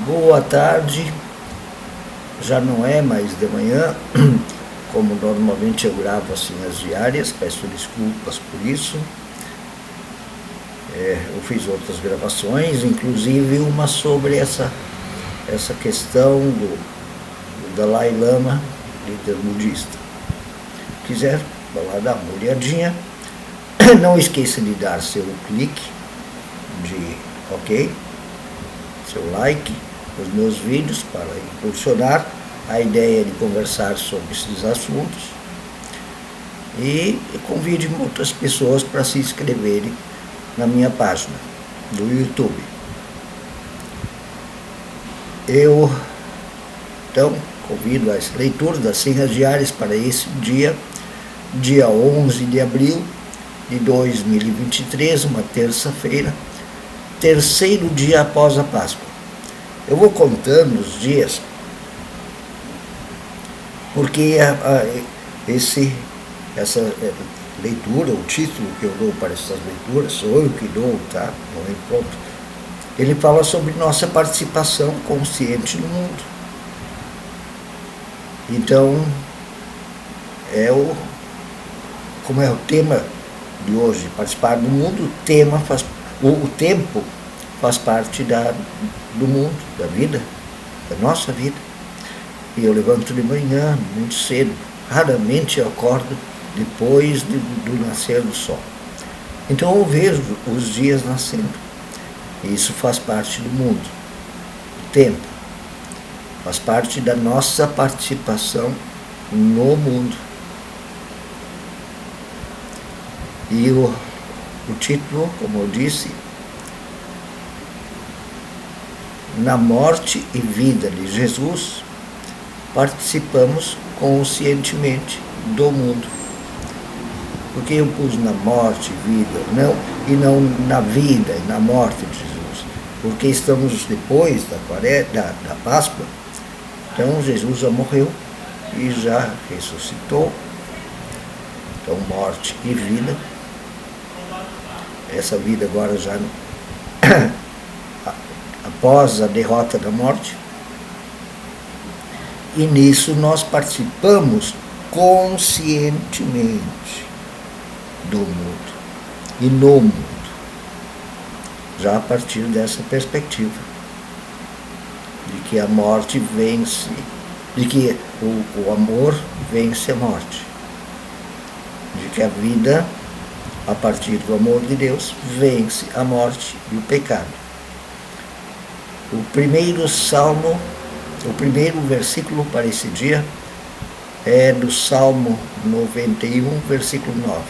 Boa tarde, já não é mais de manhã, como normalmente eu gravo assim as diárias, peço desculpas por isso. Eu fiz outras gravações, inclusive uma sobre essa questão do Dalai Lama, líder budista. Quiser, vai lá dar uma olhadinha. Não esqueça de dar seu clique, de ok, seu like nos meus vídeos para impulsionar a ideia de conversar sobre esses assuntos. E convide outras pessoas para se inscreverem na minha página do YouTube. Eu, então, convido as leituras das senhas diárias para esse dia 11 de abril de 2023, uma terça-feira, terceiro dia após a Páscoa. Eu vou contando os dias, porque essa leitura, o título que eu dou para essas leituras, sou eu que dou, tá? Não é pronto. Ele fala sobre nossa participação consciente no mundo. Então, como é o tema de hoje, participar do mundo, o tempo faz parte do mundo, da vida, da nossa vida. E eu levanto de manhã, muito cedo, raramente eu acordo depois do nascer do sol. Então eu vejo os dias nascendo. E isso faz parte do mundo. O tempo faz parte da nossa participação no mundo. E o título, como eu disse, na morte e vida de Jesus, participamos conscientemente do mundo. Porque eu pus na morte e vida, e não na vida e na morte de Jesus. Porque estamos depois da Páscoa, então Jesus já morreu e já ressuscitou. Então morte e vida. Essa vida agora já após a derrota da morte. E nisso nós participamos conscientemente do mundo e no mundo, já a partir dessa perspectiva de que a morte vence, de que o amor vence a morte, de que a vida, a partir do amor de Deus, vence a morte e o pecado. O primeiro versículo para esse dia é do Salmo 91, versículo 9.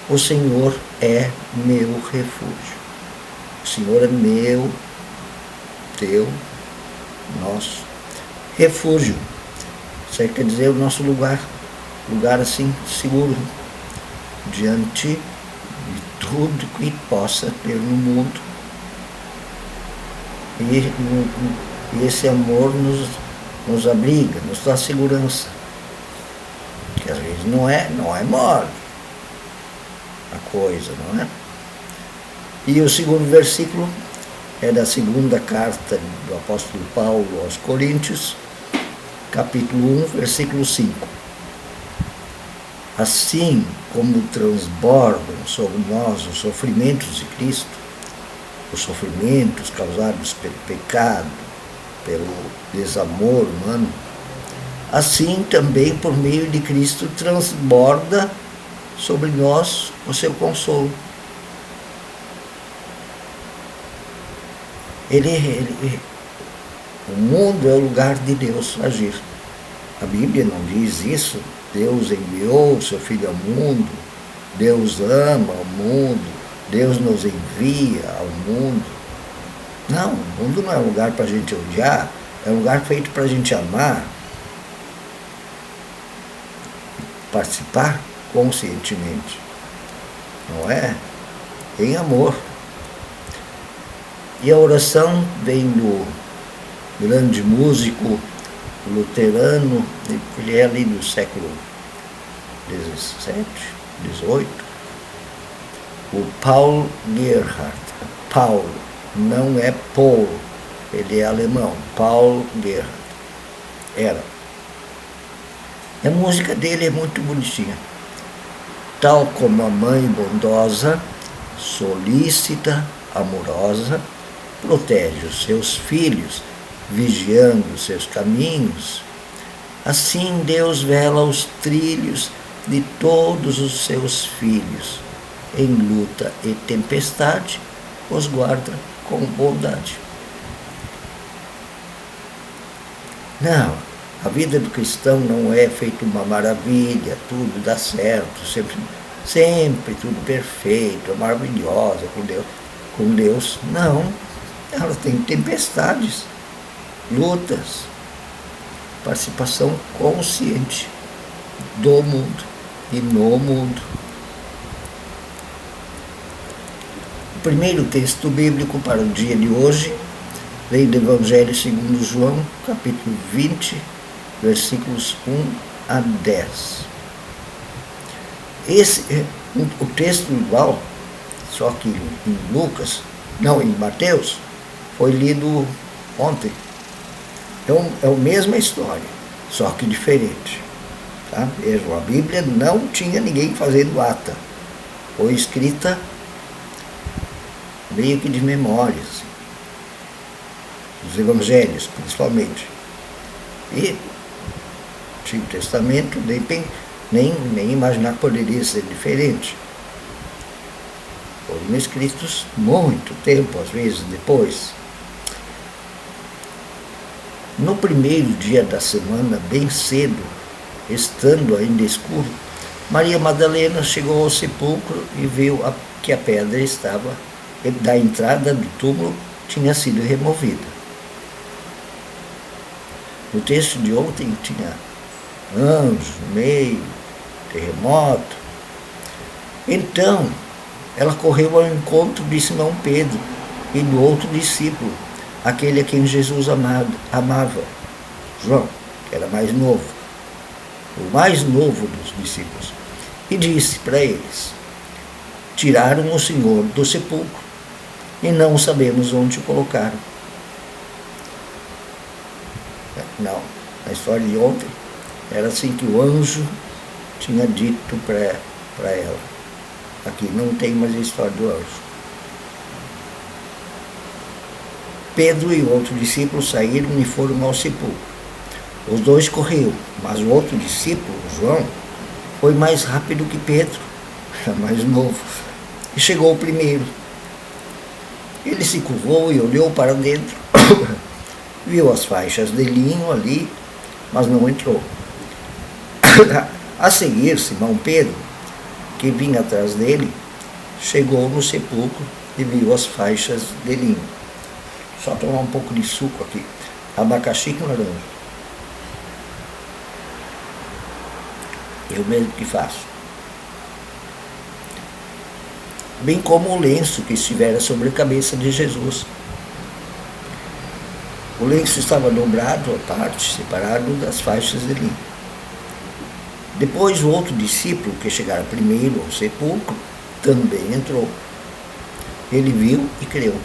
O Senhor é meu refúgio. O Senhor é meu, teu, nosso refúgio. Isso aí quer dizer o nosso lugar assim seguro, diante de tudo que possa ter no mundo. E esse amor nos abriga, nos dá segurança. Que às vezes não é mole a coisa, não é? E o segundo versículo é da segunda carta do apóstolo Paulo aos Coríntios, capítulo 1, versículo 5. Assim como transbordam sobre nós os sofrimentos de Cristo, os sofrimentos causados pelo pecado, pelo desamor humano, assim também por meio de Cristo transborda sobre nós o seu consolo. O mundo é o lugar de Deus agir. A Bíblia não diz isso. Deus enviou o seu Filho ao mundo, Deus ama o mundo, Deus nos envia ao mundo. Não, o mundo não é um lugar para a gente odiar, é um lugar feito para a gente amar, participar conscientemente, não é? Em amor. E a oração vem do grande músico luterano, ele é ali do século XVII, XVIII, o Paul Gerhardt. Paulo, não é Paul, Ele é alemão, Paul Gerhardt. Era. A música dele é muito bonitinha. Tal como a mãe bondosa, solícita, amorosa, protege os seus filhos, vigiando os seus caminhos, assim Deus vela os trilhos de todos os seus filhos. Em luta e tempestade, os guarda com bondade. Não, a vida do cristão não é feita uma maravilha, tudo dá certo, sempre tudo perfeito, maravilhosa com Deus. Não, ela tem tempestades, lutas, participação consciente do mundo e no mundo. O primeiro texto bíblico para o dia de hoje vem do Evangelho segundo João, capítulo 20, versículos 1 a 10. Esse é o texto igual, só que em Mateus, foi lido ontem. É a mesma história, só que diferente. Tá? Vejam, a Bíblia não tinha ninguém fazendo ata. Foi escrita meio que de memórias. Os evangelhos, principalmente. E o Antigo Testamento, nem imaginar que poderia ser diferente. Foram escritos muito tempo, às vezes depois. No primeiro dia da semana, bem cedo, estando ainda escuro, Maria Madalena chegou ao sepulcro e viu que a pedra da entrada do túmulo tinha sido removida. No texto de ontem tinha anjos no meio, terremoto. Então, ela correu ao encontro de Simão Pedro e do outro discípulo, aquele a quem Jesus amava, João, que era mais novo, o mais novo dos discípulos, e disse para eles: tiraram o Senhor do sepulcro e não sabemos onde o colocaram. Não, na história de ontem, era assim que o anjo tinha dito para ela. Aqui não tem mais a história do anjo. Pedro e o outro discípulo saíram e foram ao sepulcro. Os dois correram, mas o outro discípulo, João, foi mais rápido que Pedro, era mais novo, e chegou primeiro. Ele se curvou e olhou para dentro, viu as faixas de linho ali, mas não entrou. A seguir, Simão Pedro, que vinha atrás dele, chegou no sepulcro e viu as faixas de linho. Só tomar um pouco de suco aqui, abacaxi com laranja. Eu mesmo que faço. Bem como o lenço que estivera sobre a cabeça de Jesus. O lenço estava dobrado à parte, separado das faixas de linho. Depois o outro discípulo, que chegara primeiro ao sepulcro, também entrou. Ele viu e creu.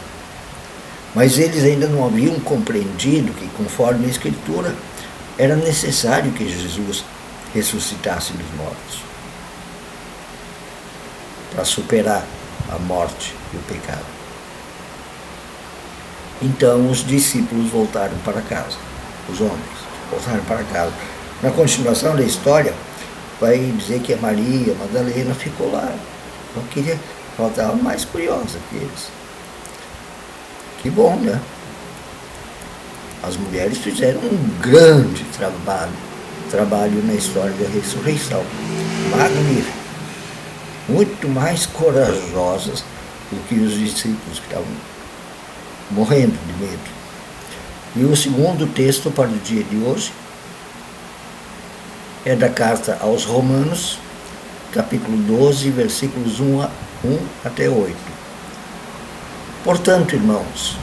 Mas eles ainda não haviam compreendido que, conforme a Escritura, era necessário que Jesus ressuscitasse dos mortos para superar a morte e o pecado. Então os discípulos voltaram para casa, os homens voltaram para casa. Na continuação da história, vai dizer que a Maria Madalena ficou lá. Ela estava mais curiosa que eles. Que bom, né? As mulheres fizeram um grande trabalho na história da ressurreição. Magnífico. Muito mais corajosas do que os discípulos que estavam morrendo de medo. E o segundo texto para o dia de hoje é da carta aos Romanos, capítulo 12, versículos 1 até 8. Portanto, irmãos,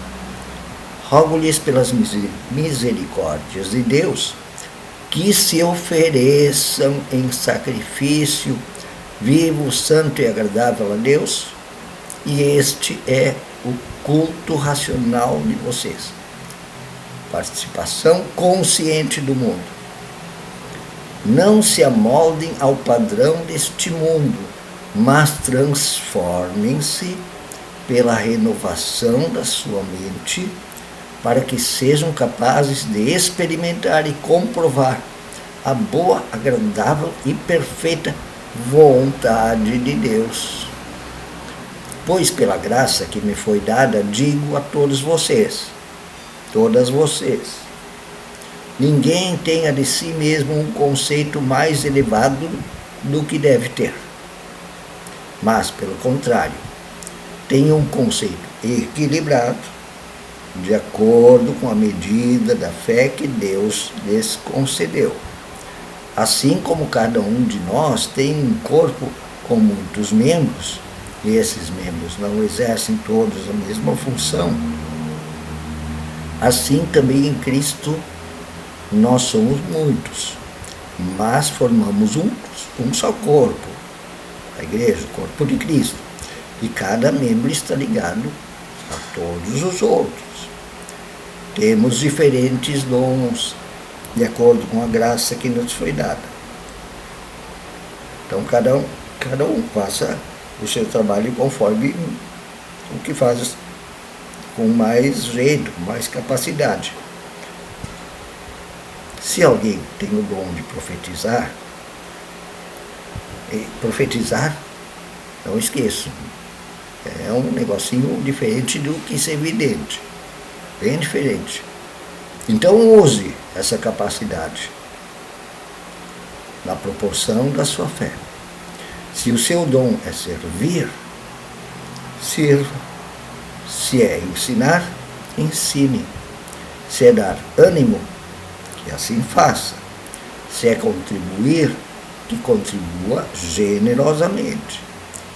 rogo-lhes pelas misericórdias de Deus que se ofereçam em sacrifício vivo, santo e agradável a Deus, e este é o culto racional de vocês. participação consciente do mundo. Não se amoldem ao padrão deste mundo, mas transformem-se pela renovação da sua mente, para que sejam capazes de experimentar e comprovar a boa, agradável e perfeita vontade de Deus. Pois pela graça que me foi dada, digo a todas vocês, ninguém tenha de si mesmo um conceito mais elevado do que deve ter. Mas, pelo contrário, tenha um conceito equilibrado, de acordo com a medida da fé que Deus lhes concedeu. Assim como cada um de nós tem um corpo com muitos membros, e esses membros não exercem todos a mesma função, assim também em Cristo nós somos muitos, mas formamos um só corpo, a igreja, o corpo de Cristo, e cada membro está ligado a todos os outros. Temos diferentes dons, de acordo com a graça que nos foi dada. Então cada um faça o seu trabalho conforme o que faz com mais jeito, com mais capacidade. Se alguém tem o dom de profetizar, não esqueço, é um negocinho diferente do que ser vidente, bem diferente. Então use essa capacidade na proporção da sua fé. Se o seu dom é servir, sirva. Se é ensinar, ensine. Se é dar ânimo, que assim faça. Se é contribuir, que contribua generosamente.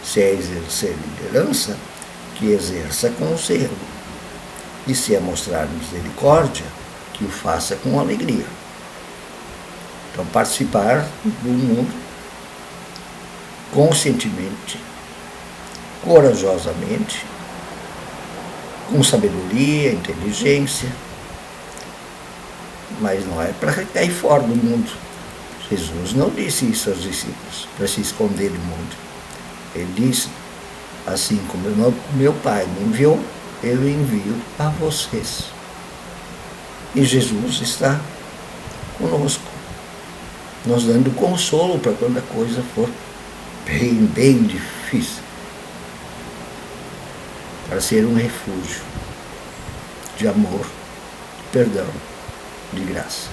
Se é exercer liderança, que exerça com zelo. E se é mostrar misericórdia, que o faça com alegria. Então, participar do mundo conscientemente, corajosamente, com sabedoria, inteligência, mas não é para cair fora do mundo. Jesus não disse isso aos discípulos, para se esconder do mundo. Ele disse, assim como meu Pai me enviou, eu envio a vocês. E Jesus está conosco, nos dando consolo para quando a coisa for bem difícil, para ser um refúgio de amor, de perdão, de graça.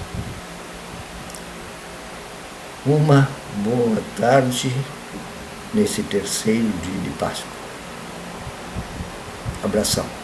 Uma boa tarde nesse terceiro dia de Páscoa. Abração.